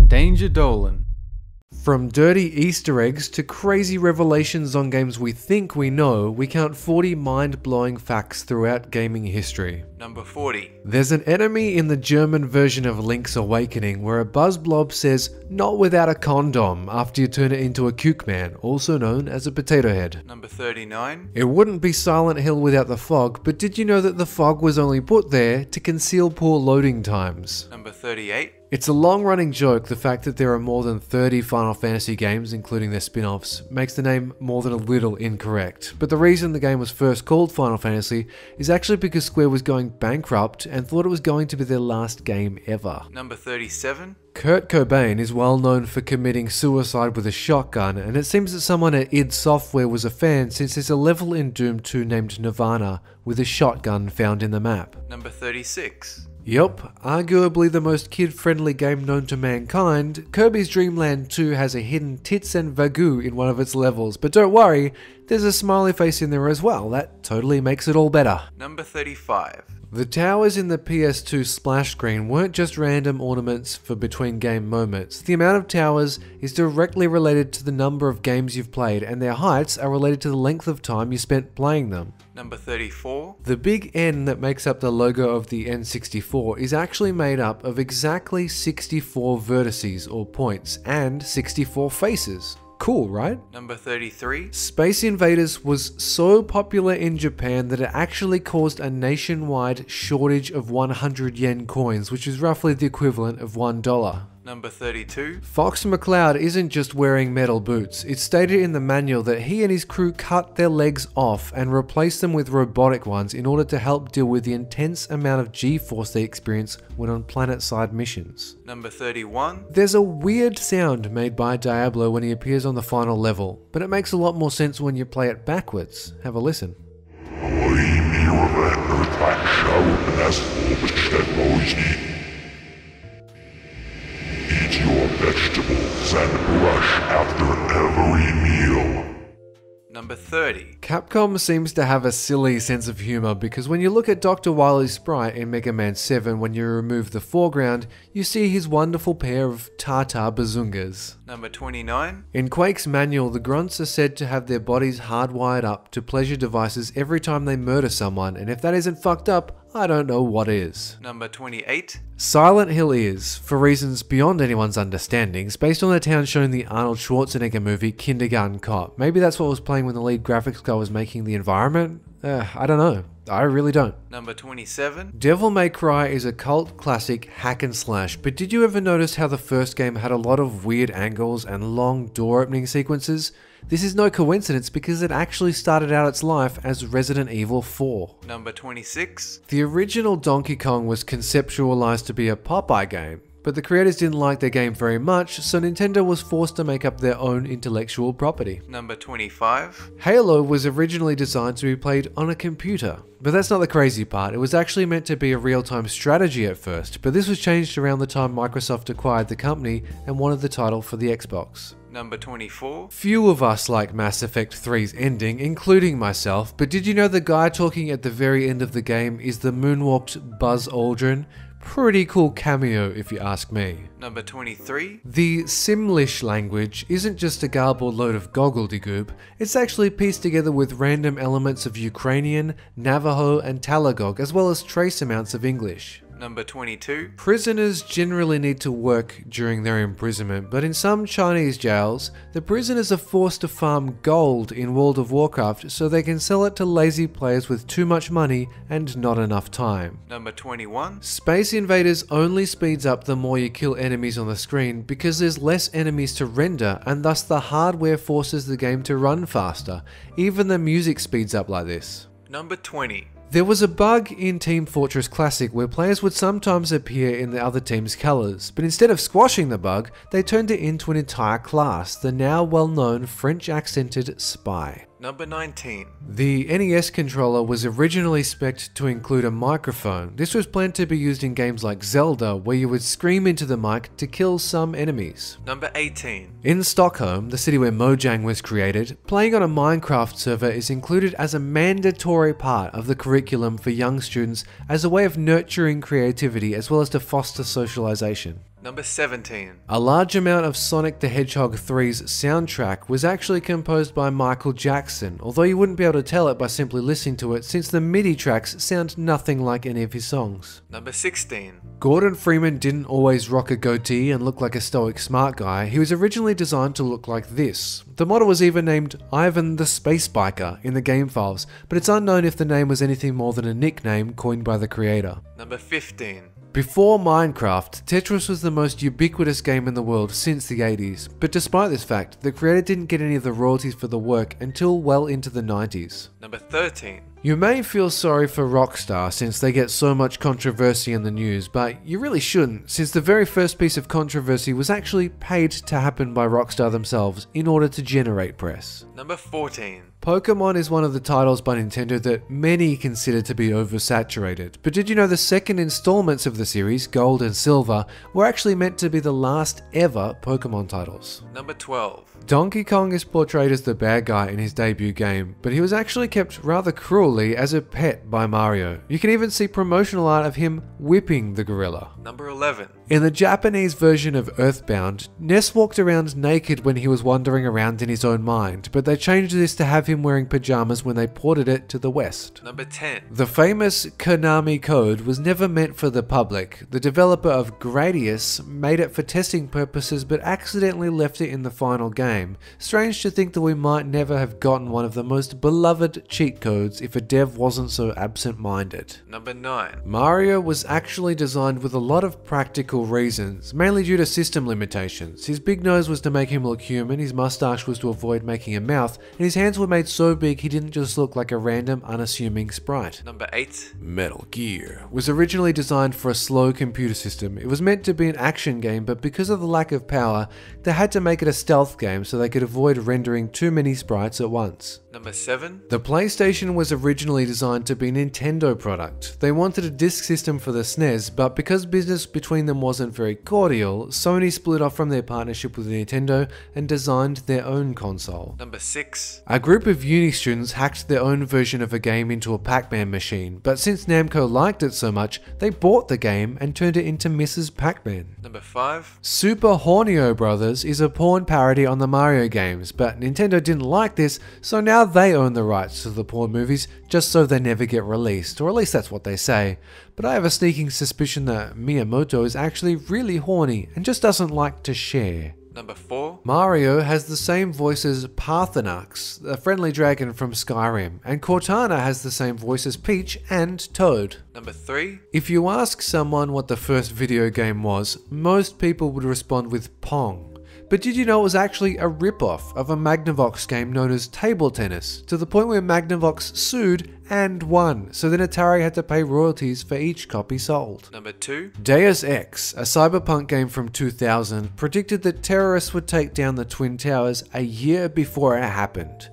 Danger Dolan. From dirty Easter eggs to crazy revelations on games we think we know, we count 40 mind-blowing facts throughout gaming history. Number 40. There's an enemy in the German version of Link's Awakening where a buzz blob says, "Not without a condom," after you turn it into a Kook man, also known as a potato head. Number 39. It wouldn't be Silent Hill without the fog, but did you know that the fog was only put there to conceal poor loading times? Number 38. It's a long-running joke. The fact that there are more than 30 Final Fantasy games, including their spin-offs, makes the name more than a little incorrect. But the reason the game was first called Final Fantasy is actually because Square was going bankrupt and thought it was going to be their last game ever. Number 37. Kurt Cobain is well known for committing suicide with a shotgun, and it seems that someone at id Software was a fan since there's a level in Doom 2 named Nirvana with a shotgun found in the map. Number 36. Yup, arguably the most kid-friendly game known to mankind, Kirby's Dream Land 2 has a hidden tits and Wagyu in one of its levels, but don't worry, there's a smiley face in there as well. That totally makes it all better. Number 35. The towers in the PS2 splash screen weren't just random ornaments for between game moments. The amount of towers is directly related to the number of games you've played, and their heights are related to the length of time you spent playing them. Number 34. The big N that makes up the logo of the N64 is actually made up of exactly 64 vertices or points and 64 faces. Cool, right? Number 33. Space Invaders was so popular in Japan that it actually caused a nationwide shortage of 100 yen coins, which is roughly the equivalent of $1. Number 32. Fox MacLeod isn't just wearing metal boots. It's stated in the manual that he and his crew cut their legs off and replaced them with robotic ones in order to help deal with the intense amount of G-force they experience when on planet-side missions. Number 31. There's a weird sound made by Diablo when he appears on the final level, but it makes a lot more sense when you play it backwards. Have a listen. Eat your vegetables and brush after every meal. Number 30. Capcom seems to have a silly sense of humor because when you look at Dr. Wily's sprite in Mega Man 7, when you remove the foreground, you see his wonderful pair of Tata bazungas. Number 29. In Quake's manual, the grunts are said to have their bodies hardwired up to pleasure devices every time they murder someone, and if that isn't fucked up, I don't know what is. Number 28. Silent Hill is, for reasons beyond anyone's understandings, based on the town shown in the Arnold Schwarzenegger movie Kindergarten Cop. Maybe that's what was playing when the lead graphics guy was making the environment? I don't know. I really don't. Number 27. Devil May Cry is a cult classic hack and slash, but did you ever notice how the first game had a lot of weird angles and long door opening sequences? This is no coincidence because it actually started out its life as Resident Evil 4. Number 26. The original Donkey Kong was conceptualized to be a Popeye game, but the creators didn't like their game very much, so Nintendo was forced to make up their own intellectual property. Number 25. Halo was originally designed to be played on a computer, but that's not the crazy part. It was actually meant to be a real-time strategy at first, but this was changed around the time Microsoft acquired the company and wanted the title for the Xbox. Number 24. Few of us like Mass Effect 3's ending, including myself, but did you know the guy talking at the very end of the game is the moonwalked Buzz Aldrin? Pretty cool cameo if you ask me. Number 23. The Simlish language isn't just a garbled load of gobbledygook, it's actually pieced together with random elements of Ukrainian, Navajo and Talagog, as well as trace amounts of English. Number 22. Prisoners generally need to work during their imprisonment, but in some Chinese jails, the prisoners are forced to farm gold in World of Warcraft so they can sell it to lazy players with too much money and not enough time. Number 21. Space Invaders only speeds up the more you kill enemies on the screen because there's less enemies to render and thus the hardware forces the game to run faster. Even the music speeds up like this. Number 20. There was a bug in Team Fortress Classic where players would sometimes appear in the other team's colours, but instead of squashing the bug, they turned it into an entire class, the now well-known French-accented Spy. Number 19. The NES controller was originally spec'd to include a microphone. This was planned to be used in games like Zelda, where you would scream into the mic to kill some enemies. Number 18. In Stockholm, the city where Mojang was created, playing on a Minecraft server is included as a mandatory part of the curriculum for young students as a way of nurturing creativity as well as to foster socialization. Number 17. A large amount of Sonic the Hedgehog 3's soundtrack was actually composed by Michael Jackson, although you wouldn't be able to tell it by simply listening to it since the MIDI tracks sound nothing like any of his songs. Number 16. Gordon Freeman didn't always rock a goatee and look like a stoic smart guy. He was originally designed to look like this. The model was even named Ivan the Space Biker in the game files, but it's unknown if the name was anything more than a nickname coined by the creator. Number 15. Before Minecraft, Tetris was the most ubiquitous game in the world since the 80s, but despite this fact, the creator didn't get any of the royalties for the work until well into the 90s. Number 13. You may feel sorry for Rockstar since they get so much controversy in the news, but you really shouldn't, since the very first piece of controversy was actually paid to happen by Rockstar themselves in order to generate press. Number 14. Pokemon is one of the titles by Nintendo that many consider to be oversaturated, but did you know the second installments of the series, Gold and Silver, were actually meant to be the last ever Pokemon titles? Number 12. Donkey Kong is portrayed as the bad guy in his debut game, but he was actually kept rather cruelly as a pet by Mario. You can even see promotional art of him whipping the gorilla. Number 11. In the Japanese version of Earthbound, Ness walked around naked when he was wandering around in his own mind, but they changed this to have him wearing pajamas when they ported it to the West. Number 10. The famous Konami code was never meant for the public. The developer of Gradius made it for testing purposes but accidentally left it in the final game. Strange to think that we might never have gotten one of the most beloved cheat codes if a dev wasn't so absent-minded. Number 9. Mario was actually designed with a lot of practical reasons, mainly due to system limitations. His big nose was to make him look human, his mustache was to avoid making a mouth, and his hands were made so big he didn't just look like a random, unassuming sprite. Number 8. Metal Gear was originally designed for a slow computer system. It was meant to be an action game, but because of the lack of power, they had to make it a stealth game so they could avoid rendering too many sprites at once. Number 7. The PlayStation was originally designed to be a Nintendo product. They wanted a disc system for the SNES, but because business between them wasn't very cordial, Sony split off from their partnership with Nintendo and designed their own console. Number 6. A group of uni students hacked their own version of a game into a Pac-Man machine, but since Namco liked it so much, they bought the game and turned it into Mrs. Pac-Man. Number 5. Super Horny Brothers is a porn parody on the Mario games, but Nintendo didn't like this, so now they own the rights to the porn movies just so they never get released, or at least that's what they say. But I have a sneaking suspicion that Miyamoto is actually really horny and just doesn't like to share. Number 4. Mario has the same voice as Parthenax, a friendly dragon from Skyrim, and Cortana has the same voice as Peach and Toad. Number 3. If you ask someone what the first video game was, most people would respond with Pong. But did you know it was actually a rip-off of a Magnavox game known as Table Tennis, to the point where Magnavox sued and won, so then Atari had to pay royalties for each copy sold. Number 2. Deus Ex, a cyberpunk game from 2000, predicted that terrorists would take down the Twin Towers a year before it happened.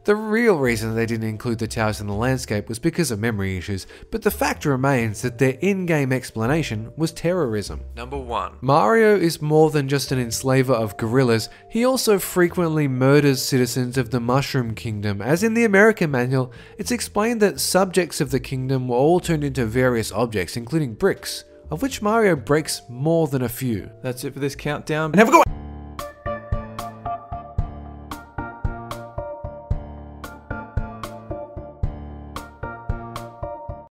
The real reason they didn't include the towers in the landscape was because of memory issues, but the fact remains that their in-game explanation was terrorism. Number 1. Mario is more than just an enslaver of gorillas, he also frequently murders citizens of the Mushroom Kingdom, as in the American manual, it's explained that subjects of the kingdom were all turned into various objects, including bricks, of which Mario breaks more than a few. That's it for this countdown, and have a good one!